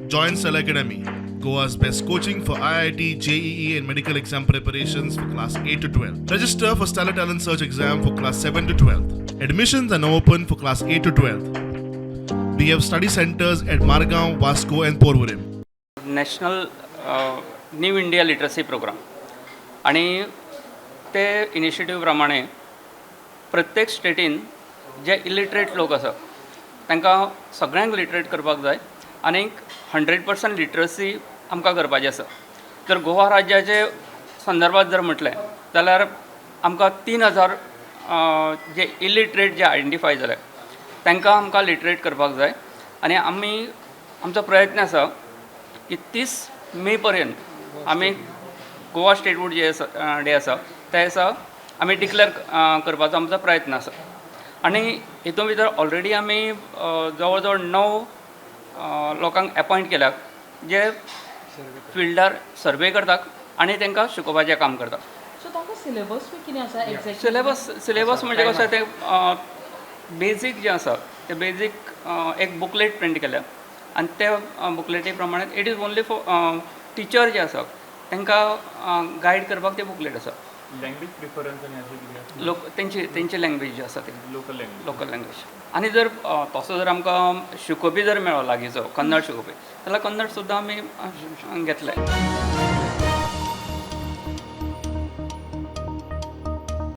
Join Cell Academy, Goa's best coaching for IIT, JEE, and medical exam preparations for class 8 to 12. Register for Stellar Talent Search exam for class 7 to 12. Admissions are now open for class 8 to 12. We have study centers at Margao, Vasco, and Porvorim. National new India literacy programme आणि ते initiative प्रमाणे प्रत्येक स्टेटीन जे illiterate लोक आसा तांकां सगळ्यांक literate करपाक जाय आनी 100% लिटरसी आमकां करपाची आसा. जर गोवा राज्याचे संदर्भात जर म्हटलें जाल्यार आमकां 3000 जे इलिटरेट जे आयडेंटिफाय जाले तांकां आमकां लिटरेट करपाक जाय आनी आमचो प्रयत्न आसा की 30 मे पर्यंत आमी गोवा स्टेटहूड जे डे आसा त्या दिसा आमी डिक्लेअर करपाचो आमचो प्रयत्न आसा. आनी हितून भितर ऑलरेडी आमी जवळ जवळ 9 लोकांक अपॉयंट केल्यात जे फिल्डार सर्वे करतात आनी तांकां शिकोवपाचें काम करतात. सो तांकां सिलेबस बी कितें आसा एक्झॅक्ट? सिलेबस म्हणजे कशें ते बेजीक जें आसा ते बेजीक एक बुकलेट प्रिंट केल्या आनी त्या बुकलेटी प्रमाणे it is only for teacher जे आसा तांकां गायड करपाक ते बुकलेट आसा. लँग्वेज प्रिफरन्स आनी अशें कितें तेंची लँग्वेज जी आसा ती लोकल लँग्वेज. आनी जर तसो जर आमकां शिकोवपी जर मेळ्ळो लागींचो कन्नड शिकोवपी जाल्यार कन्नड सुद्दां आमी घेतले.